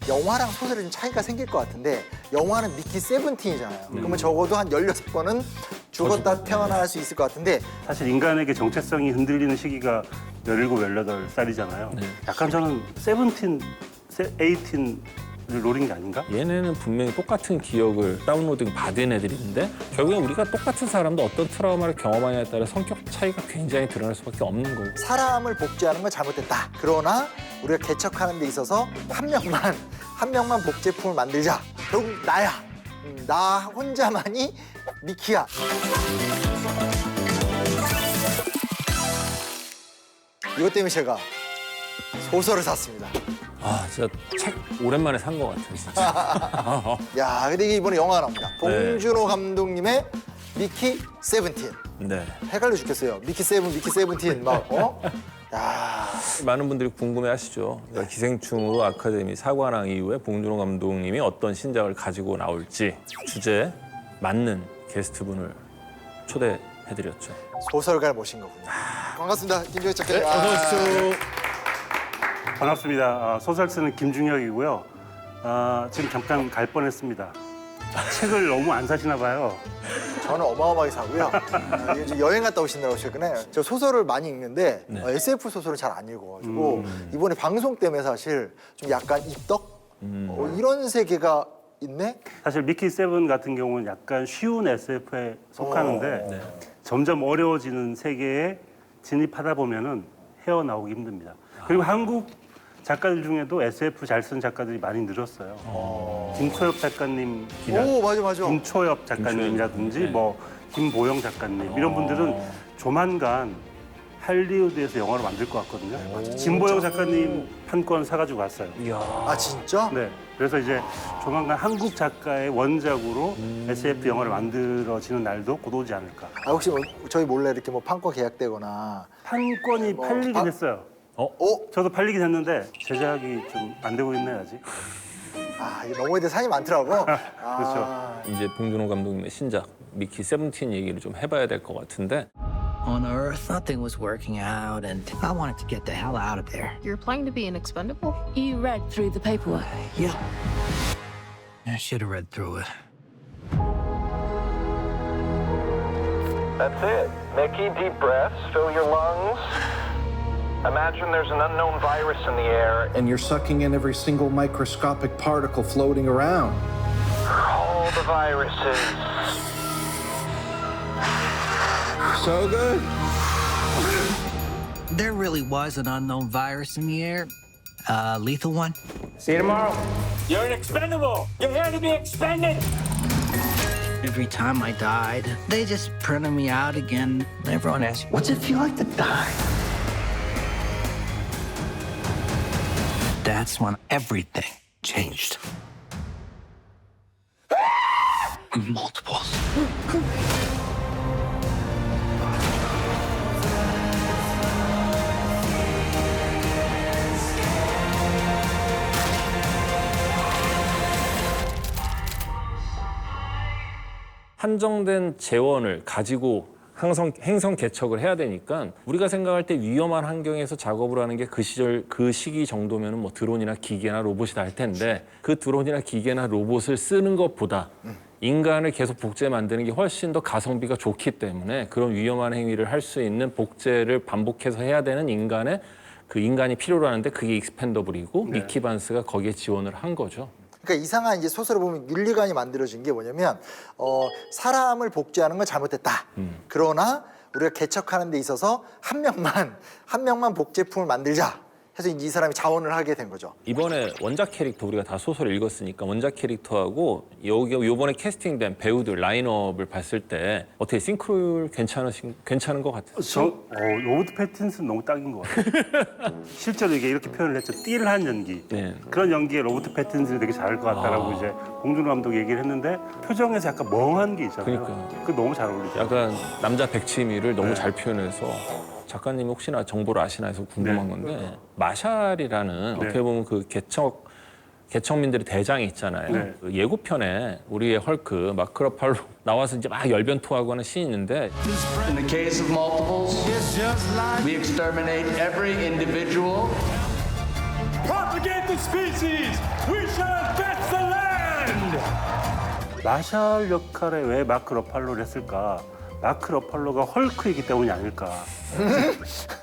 영화랑 소설이 좀 차이가 생길 것 같은데 영화는 미키 세븐틴이잖아요. 그러면 적어도 한 16번은 죽었다 태어날 수 있을 것 같은데 사실 인간에게 정체성이 흔들리는 시기가 17, 18살이잖아요. 약간 저는 세븐틴, 에이틴을 노린 게 아닌가? 얘네는 분명히 똑같은 기억을 다운로딩 받은 애들인데 결국엔 우리가 똑같은 사람도 어떤 트라우마를 경험하냐에 따라 성격 차이가 굉장히 드러날 수밖에 없는 거고. 사람을 복제하는 건 잘못됐다. 그러나 우리가 개척하는 데 있어서 한 명만 복제품을 만들자. 결국 나야. 나 혼자만이 미키야. 이것 때문에 제가 소설을 샀습니다. 아, 진짜 책 오랜만에 산 것 같아요, 진짜. 야, 근데 이게 이번에 영화가 나옵니다. 봉준호 감독님의 미키 세븐틴. 네. 헷갈려 죽겠어요. 미키 세븐틴 막 야. 많은 분들이 궁금해하시죠. 그러니까 기생충으로 아카데미 사관왕 이후에 봉준호 감독님이 어떤 신작을 가지고 나올지 주제에 맞는 게스트분을 초대해드렸죠. 소설가를 모신 거군요. 반갑습니다. 김종혁 작가님. 어서 오십시오. 반갑습니다. 소설 쓰는 김중혁이고요. 지금 잠깐 갈 뻔했습니다. 책을 너무 안 사시나 봐요. 저는 어마어마하게 사고요. 이제 여행 갔다 오신다고 하셨잖아요. 저 소설을 많이 읽는데 SF 소설을 잘 안 읽어가지고 이번에 방송 때문에 사실 좀 약간 입덕? 이런 세계가 있네? 사실 미키 세븐 같은 경우는 약간 쉬운 SF에 속하는데 점점 어려워지는 세계에 진입하다 보면은 헤어나오기 힘듭니다. 그리고 한국 작가들 중에도 SF 잘 쓴 작가들이 많이 늘었어요. 김초엽 작가님, 오, 맞아. 김초엽 작가님이라든지 뭐 김보영 작가님 이런 분들은 조만간 할리우드에서 영화를 만들 것 같거든요. 김보영 작가님 한 권 사가지고 갔어요. 아, 진짜? 네, 그래서 이제 조만간 한국 작가의 원작으로 SF 영화를 만들어지는 날도 곧 오지 않을까. 아, 혹시 뭐 저희 몰래 이렇게 뭐 판권 계약되거나 판권이 팔리긴 했어요. 저도 팔리긴 했는데 제작이 좀 안 되고 있네요, 아직. 아, 이게 넘어야 될 산이 많더라고. 그렇죠. 이제 봉준호 감독님의 신작 미키 세븐틴 얘기를 좀 해봐야 될 것 같은데 On Earth, nothing was working out, and I wanted to get the hell out of there. You're applying to be an expendable? You read through the paperwork. Yeah. I should have read through it. That's it. Mickey, deep breaths, fill your lungs. Imagine there's an unknown virus in the air. And you're sucking in every single microscopic particle floating around. All the viruses. So good? There really was an unknown virus in the air. Lethal one? See you tomorrow. You're an expendable. You're here to be expended. Every time I died, they just printed me out again. Everyone asks, what's it feel like to die? That's when everything changed. Multiples. 한정된 재원을 가지고 행성 개척을 해야 되니까 우리가 생각할 때 위험한 환경에서 작업을 하는 게 그 시절 그 시기 정도면은 뭐 드론이나 기계나 로봇이 다 할 텐데 그 드론이나 기계나 로봇을 쓰는 것보다 인간을 계속 복제 만드는 게 훨씬 더 가성비가 좋기 때문에 그런 위험한 행위를 할 수 있는 복제를 반복해서 해야 되는 그 인간이 필요로 하는데 그게 익스펜더블이고 미키 반스가 거기에 지원을 한 거죠. 그러니까 이상한 이제 소설을 보면 윤리관이 만들어진 게 뭐냐면 사람을 복제하는 건 잘못됐다. 그러나 우리가 개척하는 데 있어서 한 명만 복제품을 만들자 해서 이 사람이 자원을 하게 된 거죠. 이번에 원작 캐릭터 우리가 다 소설을 읽었으니까 원작 캐릭터하고 요번에 캐스팅된 배우들 라인업을 봤을 때 어떻게 싱크로율 괜찮은 것 같아요? 로버트 패틴슨 너무 딱인 것 같아요. 실제로 이렇게 표현을 했죠. 띠를 연기. 네. 그런 연기에 로버트 패틴슨이 되게 잘할 것 같다라고 이제 봉준호 감독이 얘기를 했는데 표정에서 약간 멍한 게 있잖아요. 그러니까요. 그거 너무 잘 어울리죠. 약간 남자 백치미를 너무 잘 표현해서 작가님이 혹시나 정보를 아시나 해서 궁금한 건데 마샬이라는 어떻게 보면 그 개척민들의 대장이 있잖아요. 그 예고편에 우리의 헐크 마크 러팔로 나와서 이제 막 열변토하고 하는 씬이 있는데 In the case of multiples, we exterminate every individual. Propagate the species. We shall invest the land. 마샬 역할에 왜 마크 러팔로를 했을까? 마크 러팔로가 헐크이기 때문이 아닐까.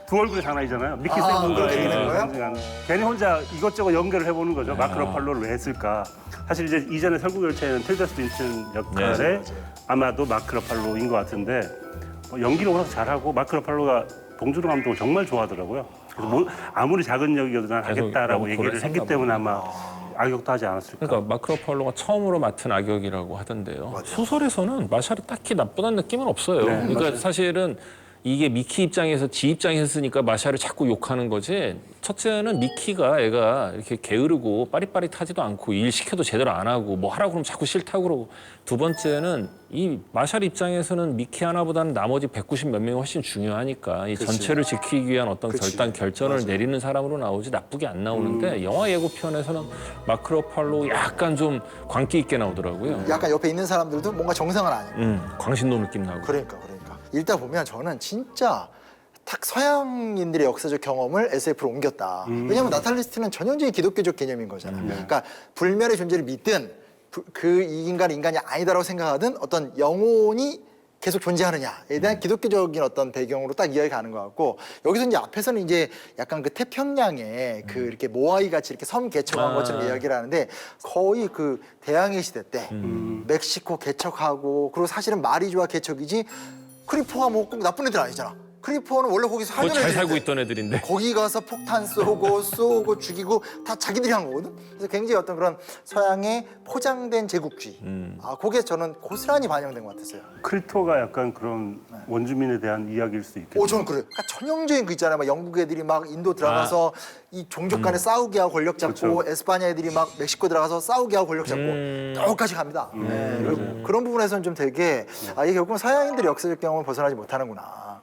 두 얼굴의 사나이잖아요. 미키 그렇게 세븐과의 되는 거예요? 상징하는. 괜히 혼자 이것저것 연결을 해보는 거죠. 마크 러팔로를 왜 했을까? 사실 이제 이전에 설국열차에는 틸다 스윈튼 역할에 아마도 마크 러팔로인 것 같은데 연기를 워낙 잘하고 마크 러팔로가 봉준호 감독을 정말 좋아하더라고요. 그래서 아무리 작은 역이어도 난 하겠다라고 계속 얘기를 했기 때문에 아마 악역도 하지 않았을까. 그러니까 마크 러팔로가 처음으로 맡은 악역이라고 하던데요. 소설에서는 마샬이 딱히 나쁘다는 느낌은 없어요. 네, 그러니까 맞아요. 사실은 이게 미키 입장에서 지 입장에서 쓰니까 마샬을 자꾸 욕하는 거지. 첫째는 미키가 애가 이렇게 게으르고 빠릿빠릿하지도 않고 일 시켜도 제대로 안 하고 뭐 하라고 그러면 자꾸 싫다고 그러고. 두 번째는 이 마샬 입장에서는 미키 하나보다는 나머지 190 몇 명이 훨씬 중요하니까 이 전체를 지키기 위한 어떤 결전을 내리는 사람으로 나오지 나쁘게 안 나오는데 영화 예고편에서는 마크 러팔로 약간 좀 광기 있게 나오더라고요. 약간 옆에 있는 사람들도 뭔가 정상은 아니고. 광신도 느낌 나고. 그러니까. 읽다 보면 저는 진짜 딱 서양인들의 역사적 경험을 SF로 옮겼다. 왜냐하면 나탈리스트는 전형적인 기독교적 개념인 거잖아요. 그러니까 불멸의 존재를 믿든 그 인간이 아니다라고 생각하든 어떤 영혼이 계속 존재하느냐에 대한 기독교적인 어떤 배경으로 딱 이야기가 가는 것 같고 여기서 이제 앞에서는 이제 약간 그 태평양에 그 이렇게 모아이 같이 이렇게 섬 개척한 것처럼 이야기를 하는데 거의 그 대항해 시대 때 멕시코 개척하고 그리고 사실은 마리주아 개척이지 크리포가 뭐 꼭 나쁜 애들 아니잖아. 크리포는 원래 거기서 살던 잘 애들인데 살고 있던 애들인데. 거기 가서 폭탄 쏘고 죽이고 다 자기들이 한 거거든. 그래서 굉장히 어떤 그런 서양의 포장된 제국주의. 그게 저는 고스란히 반영된 것 같았어요. 크리토가 약간 그런 원주민에 대한 이야기일 수 있겠죠. 저는 그래요. 그러니까 전형적인 그 있잖아요. 막 영국 애들이 막 인도 들어가서 이 종족 간에 싸우게 하고 권력 잡고 그렇죠. 에스파냐 애들이 막 멕시코 들어가서 싸우게 하고 권력 잡고 여기까지 갑니다. 그리고 그런 부분에서는 좀 되게 이게 결국은 서양인들의 역사적 경험을 벗어나지 못하는구나.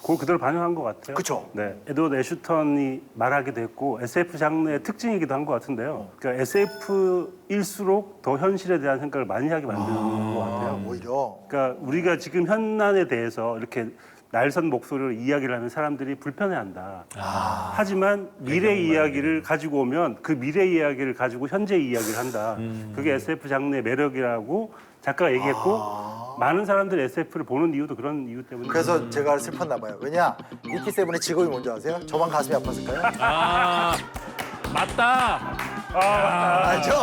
그걸 그대로 반영한 것 같아요. 그쵸. 네, 에드워드 애슈턴이 말하기도 했고 SF 장르의 특징이기도 한 것 같은데요. 그러니까 SF일수록 더 현실에 대한 생각을 많이 하게 만드는 것 같아요. 오히려. 그러니까 우리가 지금 현난에 대해서 이렇게 날선 목소리로 이야기를 하면 사람들이 불편해한다. 하지만 미래 이야기를 가지고 오면 그 미래 이야기를 가지고 현재 이야기를 한다. 그게 SF 장르의 매력이라고 작가가 얘기했고 많은 사람들이 SF를 보는 이유도 그런 이유 때문에. 그래서 제가 슬펐나 봐요. 왜냐? 미키 세븐의 직업이 뭔지 아세요? 저만 가슴이 아팠을까요? 맞다. 알죠?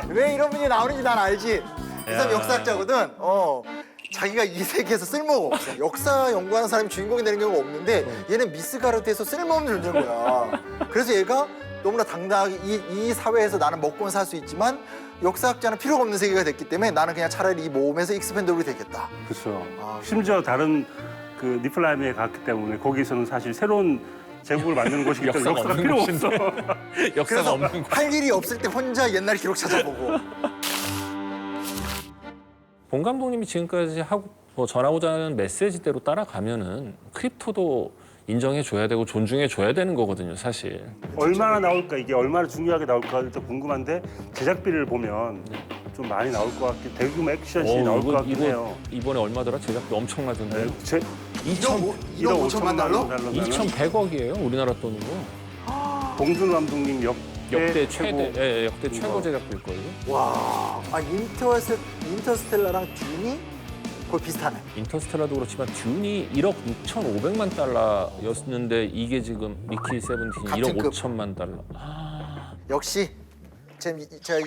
왜 이런 분이 나오는지 난 알지. 그 사람 역사학자거든. 자기가 이 세계에서 쓸모가 없어. 역사 연구하는 사람이 주인공이 되는 경우가 없는데 얘는 미스가르트에서 쓸모없는 존재인 거야. 그래서 얘가 너무나 당당하게 이 사회에서 나는 먹고는 살 수 있지만 역사학자는 필요가 없는 세계가 됐기 때문에 나는 그냥 차라리 이 모험에서 익스펜더블이 되겠다. 그렇죠. 심지어 다른 그 니플라임에 갔기 때문에 거기서는 사실 새로운 제국을 만드는 곳이기 때문에 역사가 필요 없어. 역사가 그래서 없는 거. 할 일이 없을 때 혼자 옛날 기록 찾아보고. 본 감독님이 지금까지 하고 전하고자 하는 메시지대로 따라가면은 크립토도 인정해줘야 되고 존중해줘야 되는 거거든요, 사실. 얼마나 나올까, 이게 얼마나 중요하게 나올까 일단 궁금한데 제작비를 보면 좀 많이 나올 것 같긴, 대규모 액션씬이 나올 것 같긴 해요. 이번에 얼마더라? 제작비 엄청나던데요. 1억 5천만 달러? 2,100억이에요, 우리나라 돈으로. 봉준호 감독님 역대 최고 제작비일 거예요. 와, 인터스텔라랑 듄이 거의 비슷하네. 인터스텔라도 그렇지만 듄이 1억 6,500만 달러였는데 이게 지금 미키 세븐틴이 같은 1억 급. 5천만 달러. 역시 제가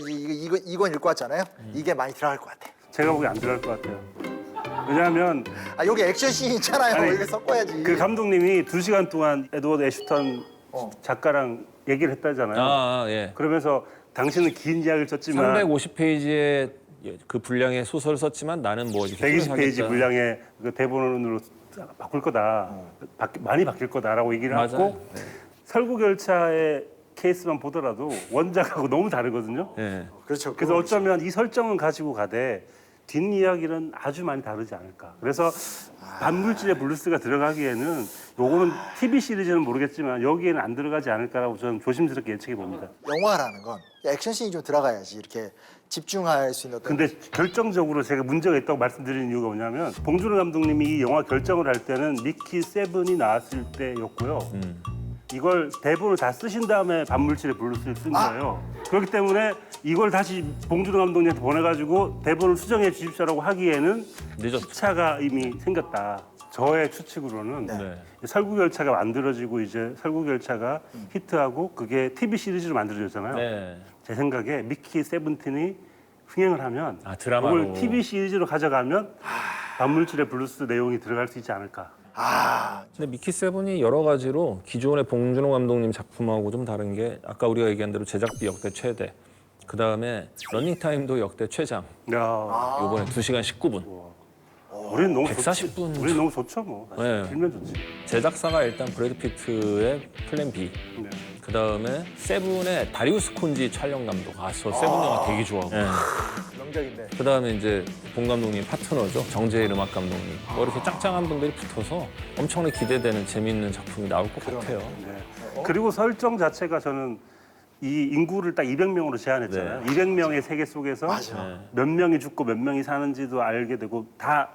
이건 읽고 왔잖아요. 이게 많이 들어갈 것 같아. 제가 보기엔 안 들어갈 것 같아요. 왜냐하면 여기 액션씬 있잖아요. 아니, 이거 섞어야지. 그 감독님이 2시간 동안 에드워드 애슈턴 작가랑 얘기를 했다잖아요. 예. 그러면서 당신은 긴 이야기를 썼지만 350페이지의 그 분량의 소설을 썼지만 나는 뭐 이렇게 120페이지 하겠다. 분량의 그 대본으로 바꿀 거다. 많이 바뀔 거다라고 얘기를 맞아요. 하고 설국열차의 케이스만 보더라도 원작하고 너무 다르거든요. 예. 그렇죠. 그래서 어쩌면 이 설정은 가지고 가되 뒷이야기는 아주 많이 다르지 않을까. 그래서 반물질의 블루스가 들어가기에는 요거는 TV 시리즈는 모르겠지만 여기에는 안 들어가지 않을까라고 저는 조심스럽게 예측해 봅니다. 영화라는 건 액션씬이 좀 들어가야지 이렇게 집중할 수 있는 어떤. 근데 결정적으로 제가 문제가 있다고 말씀드리는 이유가 뭐냐면 봉준호 감독님이 이 영화 결정을 할 때는 미키 세븐이 나왔을 때였고요. 이걸 대본을 다 쓰신 다음에 반물질의 블루스를 쓴 거예요. 그렇기 때문에 이걸 다시 봉준호 감독님한테 보내가지고 대본을 수정해 주십시오라고 하기에는 늦었죠. 시차가 이미 생겼다. 저의 추측으로는 네. 설국열차가 만들어지고 이제 설국열차가 히트하고 그게 TV 시리즈로 만들어졌잖아요. 네. 제 생각에 미키 세븐틴이 흥행을 하면 드라마로. 그걸 TV 시리즈로 가져가면 반물질의 블루스 내용이 들어갈 수 있지 않을까. 근데 미키 세븐이 여러 가지로 기존의 봉준호 감독님 작품하고 좀 다른 게 아까 우리가 얘기한 대로 제작비 역대 최대. 그 다음에 러닝타임도 역대 최장. 야, 요번에 2시간 19분. 우리는 너무 140 분. 좋지. 우리는 너무 좋죠, 뭐. 네. 길면 좋지. 제작사가 일단 브래드 피트의 플랜 B. 네. 그 다음에 세븐의 다리우스 콘지 촬영 감독. 저 세븐 영화 되게 좋아하고. 명작인데. 그 다음에 이제 봉 감독님 파트너죠. 정재일 음악 감독님. 뭐 이렇게 짱짱한 분들이 붙어서 엄청나게 기대되는 재미있는 작품이 나올 것 같아요. 네. 그리고 설정 자체가 저는 이 인구를 딱 200명으로 제한했잖아요. 네. 200명의 세계 속에서 몇 명이 죽고 몇 명이 사는지도 알게 되고 다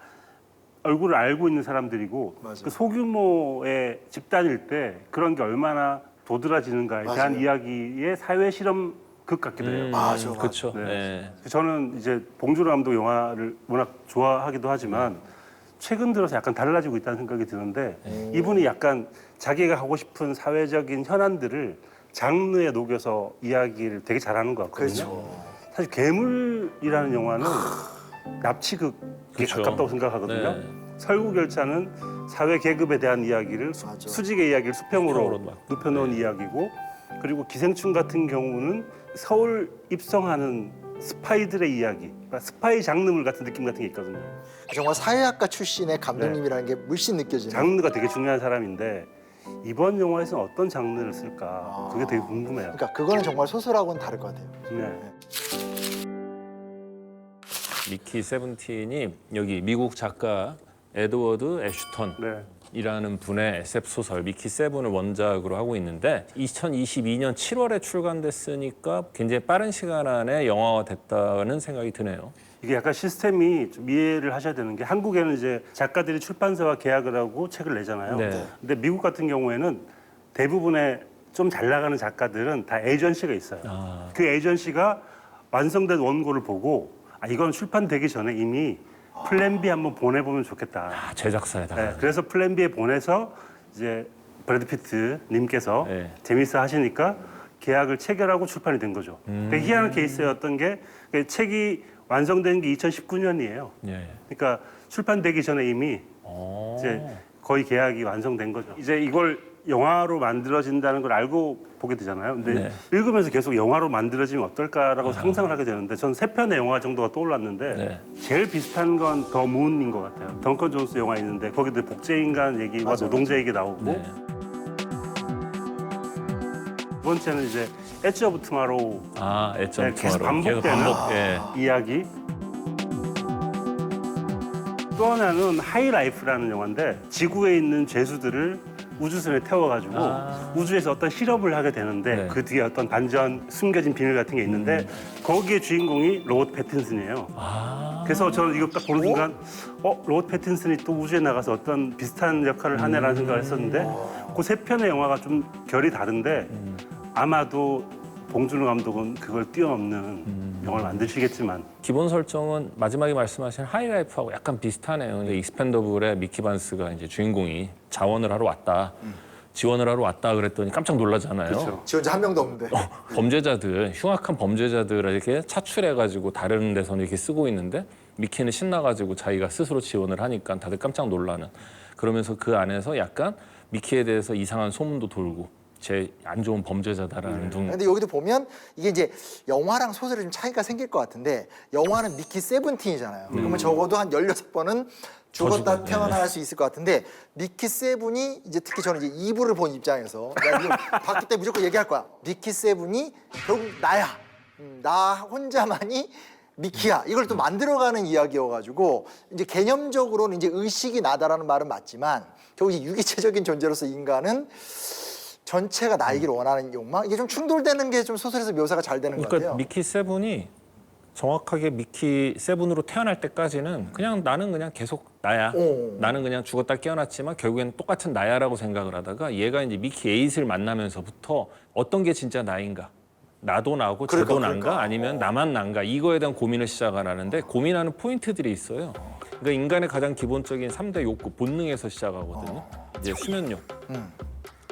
얼굴을 알고 있는 사람들이고 그 소규모의 집단일 때 그런 게 얼마나 도드라지는가에 대한 이야기의 사회 실험 극 같기도 해요. 그렇죠. 네. 네. 저는 이제 봉준호 감독 영화를 워낙 좋아하기도 하지만 최근 들어서 약간 달라지고 있다는 생각이 드는데 이분이 약간 자기가 하고 싶은 사회적인 현안들을 장르에 녹여서 이야기를 되게 잘하는 것 같거든요. 그렇죠. 사실 괴물이라는 영화는 납치극에 그렇죠. 가깝다고 생각하거든요. 네. 설국열차는 사회 계급에 대한 이야기를 수직의 이야기를 수평으로 수평으로 막. 눕혀놓은 이야기고 그리고 기생충 같은 경우는 서울 입성하는 스파이들의 이야기, 그러니까 스파이 장르물 같은 느낌 같은 게 있거든요. 정말 사회학과 출신의 감독님이라는 게 물씬 느껴지는. 장르가 되게 중요한 사람인데 이번 영화에서는 어떤 장르를 쓸까 그게 되게 궁금해요. 그러니까 그거는 정말 소설하고는 다를 것 같아요. 네. 미키 세븐틴이 여기 미국 작가 에드워드 애슈턴 네. 이라는 분의 SF 소설 미키 세븐을 원작으로 하고 있는데 2022년 7월에 출간됐으니까 굉장히 빠른 시간 안에 영화가 됐다는 생각이 드네요. 이게 약간 시스템이 좀 이해를 하셔야 되는 게 한국에는 이제 작가들이 출판사와 계약을 하고 책을 내잖아요. 네. 근데 미국 같은 경우에는 대부분의 좀 잘 나가는 작가들은 다 에이전시가 있어요. 그 에이전시가 완성된 원고를 보고 이건 출판되기 전에 이미 플랜 B 한번 보내보면 좋겠다. 제작사에다가. 네, 그래서 플랜 B에 보내서 이제 브래드 피트 님께서 네. 재밌어 하시니까 계약을 체결하고 출판이 된 거죠. 되게 희한한 케이스였던 게 책이 완성된 게 2019년이에요. 예. 그러니까 출판되기 전에 이미 이제 거의 계약이 완성된 거죠. 이제 이걸 영화로 만들어진다는 걸 알고 보게 되잖아요. 근데 네. 읽으면서 계속 영화로 만들어지면 어떨까라고 상상을 하게 되는데 전 3편의 영화 정도가 떠올랐는데 네. 제일 비슷한 건 더 문인 것 같아요. 덩컨 존스 영화 있는데 거기도 복제인간 얘기와 노동자 얘기 나오고 네. 두 번째는 이제 엣지 오브 투마로우 애점 계속 투마로우. 반복되는 예. 이야기. 또 하나는 하이라이프라는 영화인데 지구에 있는 죄수들을 우주선에 태워가지고 우주에서 어떤 실험을 하게 되는데 네. 그 뒤에 어떤 반전 숨겨진 비밀 같은 게 있는데 거기에 주인공이 로버트 패틴슨이에요. 그래서 저는 이거 딱 보는 순간 로버트 패틴슨이 또 우주에 나가서 어떤 비슷한 역할을 하네라는 생각을 했었는데 그 3편의 영화가 좀 결이 다른데 아마도 봉준호 감독은 그걸 뛰어넘는 영화를 만드시겠지만 기본 설정은 마지막에 말씀하신 하이라이프하고 약간 비슷하네요. 익스펜더블의 미키 반스가 이제 주인공이 자원을 하러 왔다. 지원을 하러 왔다 그랬더니 깜짝 놀라잖아요. 그렇죠. 지원자 한 명도 없는데. 범죄자들, 흉악한 범죄자들을 이렇게 차출해가지고 다른 데서는 이렇게 쓰고 있는데 미키는 신나가지고 자기가 스스로 지원을 하니까 다들 깜짝 놀라는. 그러면서 그 안에서 약간 미키에 대해서 이상한 소문도 돌고 제 안 좋은 범죄자다라는 둥. 근데 여기도 보면 이게 이제 영화랑 소설이 좀 차이가 생길 것 같은데 영화는 미키 세븐틴이잖아요. 그러면 적어도 한 16번은 죽었다 태어날 수 있을 것 같은데 미키 세븐이 이제 특히 저는 이제 2부를 본 입장에서 나 이거 봤기 때문에 무조건 얘기할 거야. 미키 세븐이 결국 나야. 나 혼자만이 미키야. 이걸 또 만들어가는 이야기여가지고 이제 개념적으로는 이제 의식이 나다라는 말은 맞지만 결국 이제 유기체적인 존재로서 인간은 전체가 나이기를 원하는 욕망 이게 좀 충돌되는 게 좀 소설에서 묘사가 잘 되는 것 그러니까 같아요. 미키 세븐이 정확하게 미키 세븐으로 태어날 때까지는 그냥 나는 그냥 계속 나야. 나는 그냥 죽었다 깨어났지만 결국엔 똑같은 나야라고 생각을 하다가 얘가 이제 미키 에잇을 만나면서부터 어떤 게 진짜 나인가? 나도 나고 쟤도 난가? 아니면 나만 난가? 이거에 대한 고민을 시작하는데 고민하는 포인트들이 있어요. 그러니까 인간의 가장 기본적인 3대 욕구, 본능에서 시작하거든요. 이제 수면욕.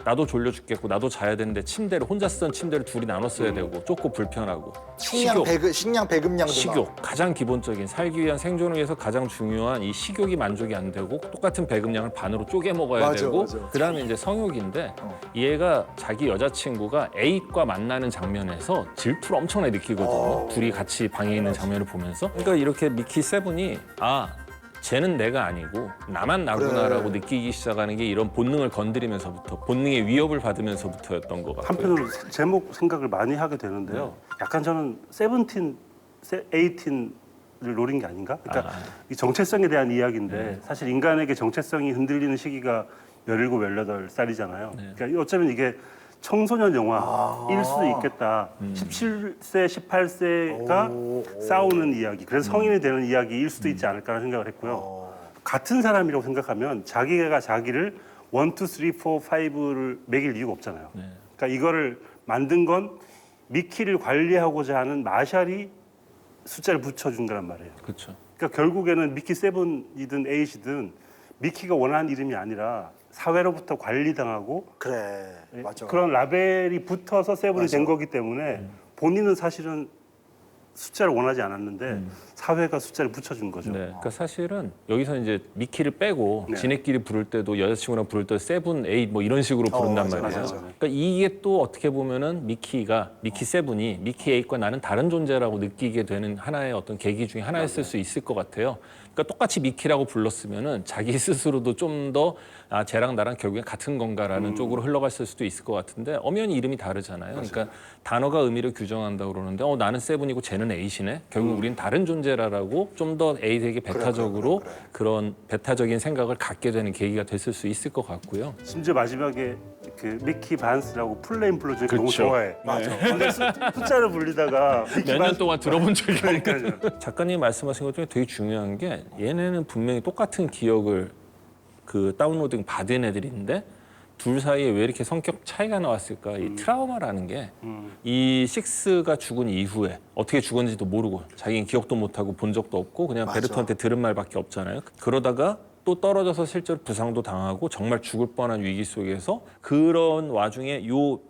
나도 졸려 죽겠고 나도 자야 되는데 침대를 혼자 쓰던 침대를 둘이 나눠 써야 되고 좁고 불편하고 식량 배급량도 식욕 가장 기본적인 살기 위한 생존을 위해서 가장 중요한 이 식욕이 만족이 안 되고 똑같은 배급량을 반으로 쪼개 먹어야 되고 그다음에 이제 성욕인데 얘가 자기 여자친구가 에잇과 만나는 장면에서 질투를 엄청나게 느끼거든요. 둘이 같이 방에 있는 장면을 보면서 그러니까 이렇게 미키 세븐이 쟤는 내가 아니고 나만 나구나라고 느끼기 시작하는 게 이런 본능을 건드리면서부터 본능의 위협을 받으면서부터였던 것 같아요. 한편으로 제목 생각을 많이 하게 되는데요. 약간 저는 세븐틴, 에이틴을 노린 게 아닌가? 그러니까 이 정체성에 대한 이야기인데 사실 인간에게 정체성이 흔들리는 시기가 17, 18살이잖아요. 그러니까 어쩌면 이게 청소년 영화일 수도 있겠다. 17세, 18세가 싸우는 이야기, 그래서 성인이 되는 이야기일 수도 있지 않을까라는 생각을 했고요. 같은 사람이라고 생각하면 자기가 자기를 1, 2, 3, 4, 5를 매길 이유가 없잖아요. 그러니까 이거를 만든 건 미키를 관리하고자 하는 마샬이 숫자를 붙여준 거란 말이에요. 그렇죠. 그러니까 결국에는 미키 세븐이든 에잇이든 미키가 원하는 이름이 아니라 사회로부터 관리당하고 그래 맞아. 그런 라벨이 붙어서 세븐이 된 거기 때문에 본인은 사실은 숫자를 원하지 않았는데 사회가 숫자를 붙여준 거죠. 네, 그러니까 사실은 여기서 이제 미키를 빼고 네. 지네끼리 부를 때도 여자친구랑 부를 때 세븐, 에잇 뭐 이런 식으로 부른단 말이에요. 맞아. 그러니까 이게 또 어떻게 보면은 미키 세븐이 미키 에잇과 나는 다른 존재라고 느끼게 되는 하나의 어떤 계기 중에 하나였을 수 있을 것 같아요. 그러니까 똑같이 미키라고 불렀으면은 자기 스스로도 좀 더 쟤랑 나랑 결국엔 같은 건가라는 쪽으로 흘러갔을 수도 있을 것 같은데 엄연히 이름이 다르잖아요. 그러니까 단어가 의미를 규정한다고 그러는데 나는 세븐이고 쟤는 에잇이네. 결국 우린 다른 존재라라고 좀 더 에잇에게 배타적으로 그런 배타적인 생각을 갖게 되는 계기가 됐을 수 있을 것 같고요. 심지어 마지막에 그 미키 반스라고 플레인 불러주니까 너무 그쵸. 좋아해. 맞아. 근데 숫자를 불리다가 미키 몇 년 반스 동안 들어본 적이 없는 그러니까요. 작가님 말씀하신 것 중에 되게 중요한 게 얘네는 분명히 똑같은 기억을 그 다운로딩 받은 애들인데 둘 사이에 왜 이렇게 성격 차이가 나왔을까? 이 트라우마라는 게 이 식스가 죽은 이후에 어떻게 죽었는지도 모르고 자기는 기억도 못하고 본 적도 없고 그냥 베르토한테 들은 말밖에 없잖아요. 그러다가 또 떨어져서 실제로 부상도 당하고 정말 죽을 뻔한 위기 속에서 그런 와중에 요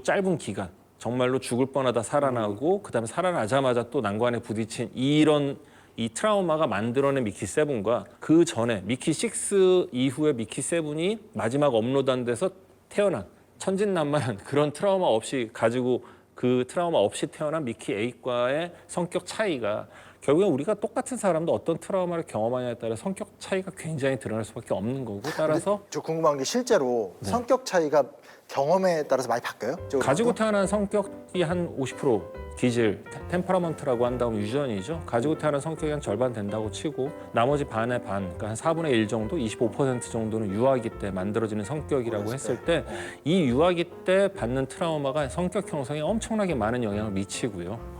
짧은 기간 정말로 죽을 뻔하다 살아나고 그다음에 살아나자마자 또 난관에 부딪힌 이 트라우마가 만들어낸 미키 세븐과 그 전에 미키 6 이후에 미키 세븐이 마지막 업로드한 데서 태어난 천진난만한 그런 트라우마 없이 가지고 그 트라우마 없이 태어난 미키 8과의 성격 차이가 결국엔 우리가 똑같은 사람도 어떤 트라우마를 경험하냐에 따라 성격 차이가 굉장히 드러날 수밖에 없는 거고 따라서 저 궁금한 게 실제로 성격 차이가 경험에 따라서 많이 바뀌어요? 가지고 태어난 성격이 한 50% 기질, 템퍼러먼트라고 한다면 유전이죠. 가지고 태어난 성격이 한 절반 된다고 치고 나머지 반의 반, 그러니까 한 4분의 1 정도, 25% 정도는 유아기 때 만들어지는 성격이라고 했을 때 이 유아기 때 받는 트라우마가 성격 형성에 엄청나게 많은 영향을 미치고요.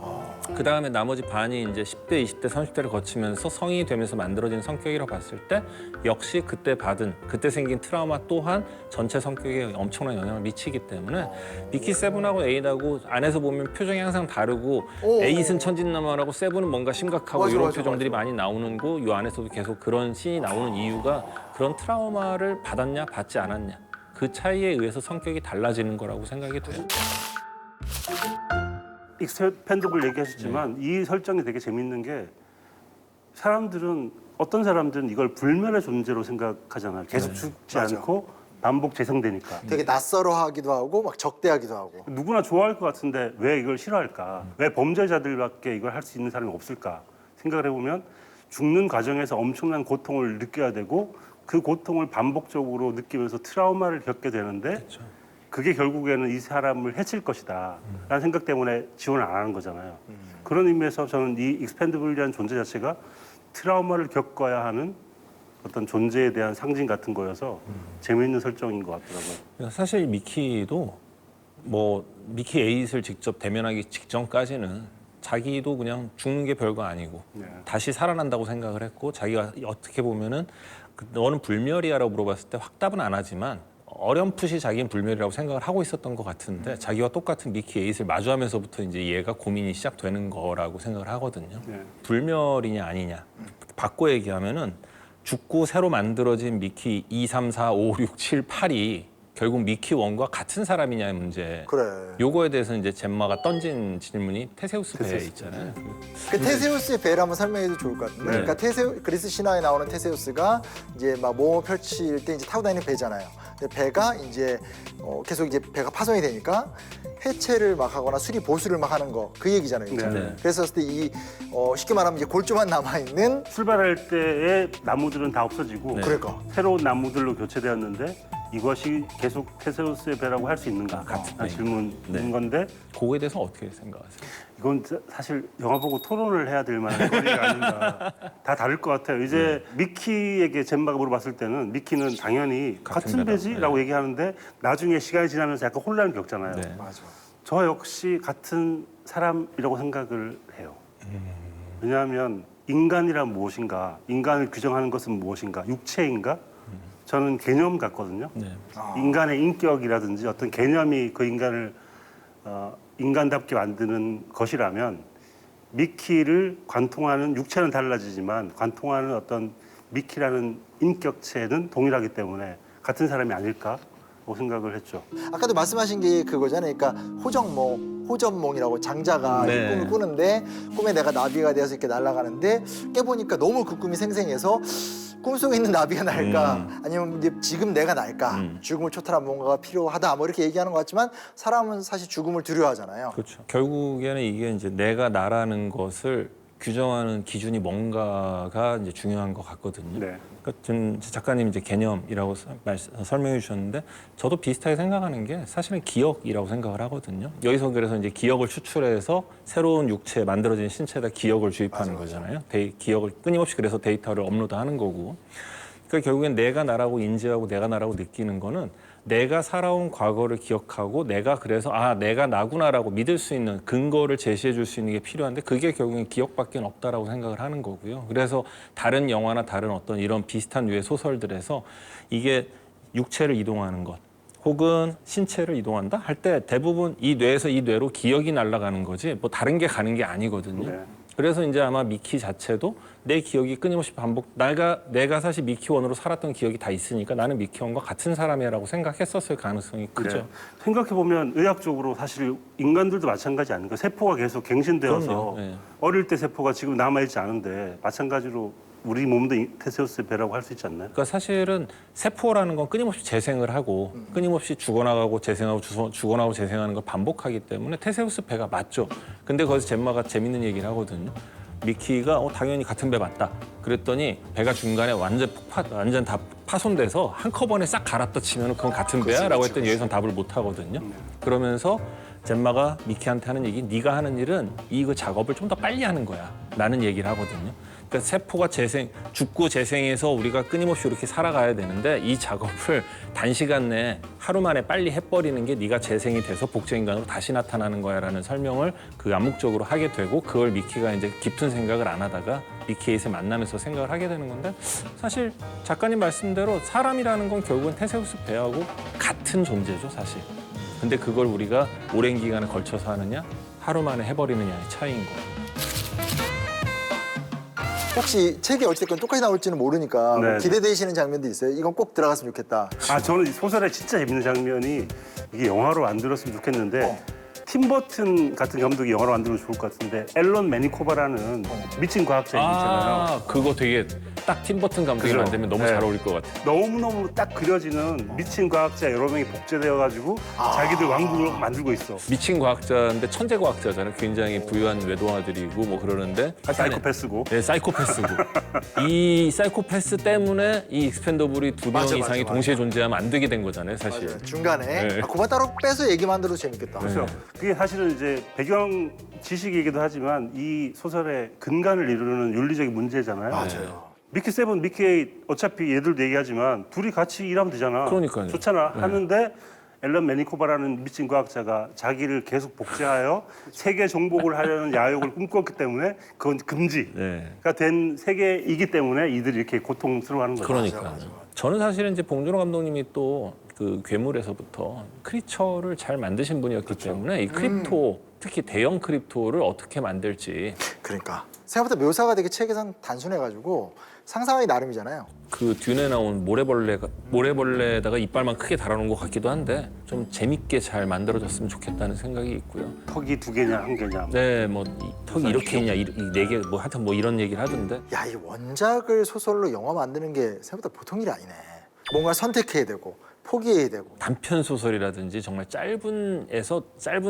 그 다음에 나머지 반이 이제 10대, 20대, 30대를 거치면서 성인이 되면서 만들어진 성격이라고 봤을 때 역시 그때 생긴 트라우마 또한 전체 성격에 엄청난 영향을 미치기 때문에 미키 세븐하고 에잇하고 안에서 보면 표정이 항상 다르고 에잇은 천진난만하고 세븐은 뭔가 심각하고 이런 표정들이 많이 나오는 거 이 안에서도 계속 그런 씬이 나오는 이유가 그런 트라우마를 받았냐 받지 않았냐 그 차이에 의해서 성격이 달라지는 거라고 생각이 돼요. 익스펜더블 얘기하셨지만 이 설정이 되게 재밌는 게 어떤 사람들은 이걸 불멸의 존재로 생각하잖아요. 계속 죽지 않고 반복 재생되니까. 되게 낯설어하기도 하고 막 적대하기도 하고. 누구나 좋아할 것 같은데 왜 이걸 싫어할까? 왜 범죄자들밖에 이걸 할 수 있는 사람이 없을까? 생각을 해보면 죽는 과정에서 엄청난 고통을 느껴야 되고 그 고통을 반복적으로 느끼면서 트라우마를 겪게 되는데 그게 결국에는 이 사람을 해칠 것이다 라는 생각 때문에 지원을 안 하는 거잖아요. 그런 의미에서 저는 이 익스펜더블이라는 존재 자체가 트라우마를 겪어야 하는 어떤 존재에 대한 상징 같은 거여서 재미있는 설정인 것 같더라고요. 사실 미키도 미키 에잇을 직접 대면하기 직전까지는 자기도 그냥 죽는 게 별거 아니고 네. 다시 살아난다고 생각을 했고 자기가 어떻게 보면은 너는 불멸이야라고 물어봤을 때 확답은 안 하지만 어렴풋이 자기는 불멸이라고 생각을 하고 있었던 것 같은데 자기와 똑같은 미키 에잇을 마주하면서부터 이제 얘가 고민이 시작되는 거라고 생각을 하거든요. 네. 불멸이냐 아니냐 바꿔 얘기하면은 죽고 새로 만들어진 미키 2, 3, 4, 5, 6, 7, 8이 결국 미키 1과 같은 사람이냐의 문제. 그래. 요거에 대해서 이제 젬마가 던진 질문이 테세우스 배에 있잖아요. 그 테세우스의 배를 한번 설명해도 좋을 것 같은데, 그러니까 그리스 신화에 나오는 테세우스가 이제 막 모험을 펼칠 때 이제 타고 다니는 배잖아요. 근데 배가 이제 계속 이제 배가 파손이 되니까 해체를 막 하거나 수리 보수를 막 하는 거 그 얘기잖아요. 그렇죠? 네. 그랬을 때 이 쉽게 말하면 이제 골조만 남아 있는 출발할 때의 나무들은 다 없어지고 그러니까 새로운 나무들로 교체되었는데 이것이 계속 테세우스의 배라고 할 수 있는가 같은 질문인 건데 그거에 대해서 어떻게 생각하세요? 이건 사실 영화 보고 토론을 해야 될 만한 거리가 아닌가. 다 다를 것 같아요. 이제 미키에게 젬마가 물어봤을 때는 미키는 당연히 같은 배다. 배지라고 얘기하는데 나중에 시간이 지나면서 약간 혼란을 겪잖아요. 네. 맞아. 저 역시 같은 사람이라고 생각을 해요. 왜냐하면 인간이란 무엇인가, 인간을 규정하는 것은 무엇인가, 육체인가? 저는 개념 같거든요. 네. 인간의 인격이라든지 어떤 개념이 그 인간을 인간답게 만드는 것이라면 미키를 관통하는 육체는 달라지지만 관통하는 어떤 미키라는 인격체는 동일하기 때문에 같은 사람이 아닐까라고 생각을 했죠. 아까도 말씀하신 게 그거잖아요. 그러니까 호전몽이라고 장자가 네. 이 꿈을 꾸는데 꿈에 내가 나비가 되어서 이렇게 날아가는데 깨보니까 너무 그 꿈이 생생해서 꿈속에 있는 나비가 날까 아니면 이제 지금 내가 날까 죽음을 초탈한 뭔가가 필요하다 뭐 이렇게 얘기하는 것 같지만 사람은 사실 죽음을 두려워하잖아요. 그렇죠. 결국에는 이게 이제 내가 나라는 것을 규정하는 기준이 뭔가가 이제 중요한 것 같거든요. 네. 그러니까 좀 작가님 이제 개념이라고 설명해 주셨는데 저도 비슷하게 생각하는 게 사실은 기억이라고 생각을 하거든요. 여기서 그래서 이제 기억을 추출해서 새로운 육체 만들어진 신체에다 기억을 주입하는 거잖아요. 기억을 끊임없이 그래서 데이터를 업로드하는 거고. 그러니까 결국엔 내가 나라고 인지하고 내가 나라고 느끼는 거는 내가 살아온 과거를 기억하고 내가 그래서 내가 나구나라고 믿을 수 있는 근거를 제시해 줄 수 있는 게 필요한데 그게 결국엔 기억밖에 없다라고 생각을 하는 거고요. 그래서 다른 영화나 다른 어떤 이런 비슷한 류의 소설들에서 이게 육체를 이동하는 것 혹은 신체를 이동한다 할 때 대부분 이 뇌에서 이 뇌로 기억이 날아가는 거지 뭐 다른 게 가는 게 아니거든요. 네. 그래서 이제 아마 미키 자체도 내 기억이 끊임없이 내가 사실 미키 원으로 살았던 기억이 다 있으니까 나는 미키 원과 같은 사람이라고 생각했었을 가능성이 크죠. 네. 생각해보면 의학적으로 사실 인간들도 마찬가지 아닌가. 세포가 계속 갱신되어서 그럼요. 네. 어릴 때 세포가 지금 남아있지 않은데 마찬가지로 우리 몸도 테세우스의 배라고 할 수 있지 않나요? 그러니까 사실은 세포라는 건 끊임없이 재생을 하고 끊임없이 죽어나가고 재생하고 죽어나가고 재생하는 걸 반복하기 때문에 테세우스 배가 맞죠. 근데 거기서 젬마가 재밌는 얘기를 하거든요. 미키가 당연히 같은 배 맞다. 그랬더니 배가 중간에 완전 다 파손돼서 한꺼번에 싹 갈았다 치면 그건 같은 배야? 라고 했더니 여기선 답을 못 하거든요. 그러면서 젬마가 미키한테 하는 얘기 네가 하는 일은 이거 작업을 좀 더 빨리 하는 거야 라는 얘기를 하거든요. 그러니까 세포가 죽고 재생해서 우리가 끊임없이 이렇게 살아가야 되는데 이 작업을 단시간 내에 하루 만에 빨리 해버리는 게 네가 재생이 돼서 복제인간으로 다시 나타나는 거야라는 설명을 암묵적으로 하게 되고 그걸 미키가 이제 깊은 생각을 안 하다가 미키 에잇을 만나면서 생각을 하게 되는 건데 사실 작가님 말씀대로 사람이라는 건 결국은 테세우스 배하고 같은 존재죠 사실. 근데 그걸 우리가 오랜 기간에 걸쳐서 하느냐 하루 만에 해버리느냐의 차이인 거예요. 혹시 책이 어쨌든 똑같이 나올지는 모르니까 네. 기대되시는 장면도 있어요? 이건 꼭 들어갔으면 좋겠다. 저는 이 소설에 진짜 재밌는 장면이 이게 영화로 만들었으면 좋겠는데 팀 버튼 같은 감독이 영화로 만들면 좋을 것 같은데 앨런 매니코바라는 미친 과학자 있잖아요. 그거 되게 딱 팀버튼 감독이 그죠? 만들면 너무 네. 잘 어울릴 것 같아요. 너무너무 딱 그려지는 미친 과학자 여러 명이 복제되어가지고 자기들 왕국을 만들고 있어. 미친 과학자인데 천재 과학자잖아요. 굉장히 부유한 외동아들이고 뭐 그러는데 사이코패스고. 네, 사이코패스고. 이 사이코패스 때문에 이 익스펜더블이 두 명 맞아, 이상이 맞아. 동시에 존재하면 안 되게 된 거잖아요, 사실. 맞아요. 중간에 네. 그만 따로 빼서 얘기만 들어도 재밌겠다. 그렇죠. 그게 사실은 이제 배경 지식이기도 하지만 이 소설의 근간을 이루는 윤리적인 문제잖아요. 맞아요. 미키 세븐, 미키 에잇 어차피 얘들도 얘기하지만 둘이 같이 일하면 되잖아. 그러니까요. 좋잖아. 하는데 앨런 매니코바라는 미친 과학자가 자기를 계속 복제하여 세계 정복을 하려는 야욕을 꿈꿨기 때문에 그건 금지가 네. 된 세계이기 때문에 이들이 이렇게 고통스러워하는 거죠. 그러니까 저는 사실은 이제 봉준호 감독님이 또 그 괴물에서부터 크리처를 잘 만드신 분이었기 때문에 이 크립토 특히 대형 크립토를 어떻게 만들지 그러니까 생각보다 묘사가 되게 책에선 단순해가지고 상상하기 나름이잖아요. 그 듄에 나온 모래벌레에다가 이빨만 크게 달아놓은 것 같기도 한데 좀 재밌게 잘 만들어졌으면 좋겠다는 생각이 있고요. 턱이 2개냐 1개냐. 네, 뭐 턱이 이렇게 있냐, 이 4개, 뭐 하여튼 뭐 이런 얘기를 하던데. 야, 이 원작을 소설로 영화 만드는 게 생각보다 보통 일이 아니네. 뭔가 선택해야 되고 포기해야 되고. 단편 소설이라든지 정말 짧은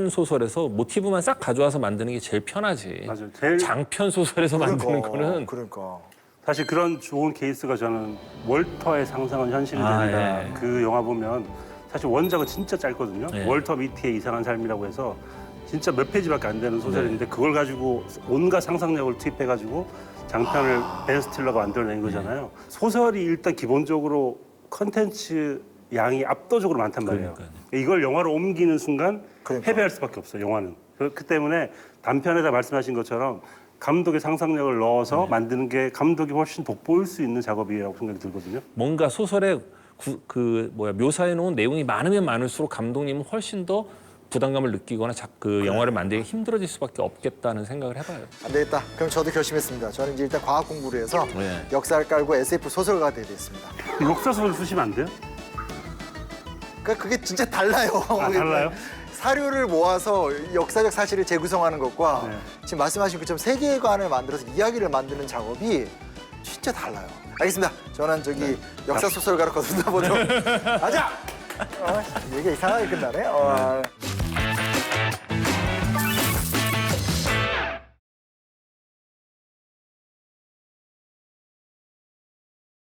소설에서 모티브만 싹 가져와서 만드는 게 제일 편하지. 맞아요. 제일 장편 소설에서 만드는 거는 그러니까. 사실 그런 좋은 케이스가 저는 월터의 상상은 현실이 됩니다. 예. 그 영화 보면 사실 원작은 진짜 짧거든요. 예. 월터 미티의 이상한 삶이라고 해서 진짜 몇 페이지밖에 안 되는 소설인데 그걸 가지고 온갖 상상력을 투입해가지고 장편을 벤 스틸러가 만들어낸 거잖아요. 소설이 일단 기본적으로 컨텐츠 양이 압도적으로 많단 말이에요. 그러니까요. 이걸 영화로 옮기는 순간 그러니까. 패배할 수밖에 없어요. 영화는. 그렇기 때문에 단편에다 말씀하신 것처럼 감독의 상상력을 넣어서 만드는 게 감독이 훨씬 돋보일 수 있는 작업이라고 생각이 들거든요. 뭔가 소설에 묘사해 놓은 내용이 많으면 많을수록 감독님은 훨씬 더 부담감을 느끼거나 그 영화를 만들기 힘들어질 수밖에 없겠다는 생각을 해봐요. 안 되겠다. 그럼 저도 결심했습니다. 저는 이제 일단 과학 공부를 해서 네. 역사를 깔고 SF 소설가가 되겠습니다. 역사소설 쓰시면 안 돼요? 그러니까 그게 진짜 달라요. 아, 달라요? 사료를 모아서 역사적 사실을 재구성하는 것과 네. 지금 말씀하신 것처럼 세계관을 만들어서 이야기를 만드는 작업이 진짜 달라요. 알겠습니다. 저는 저기 역사 소설가로 거듭나 보도록 하자. 얘기가 이상하게 끝나네.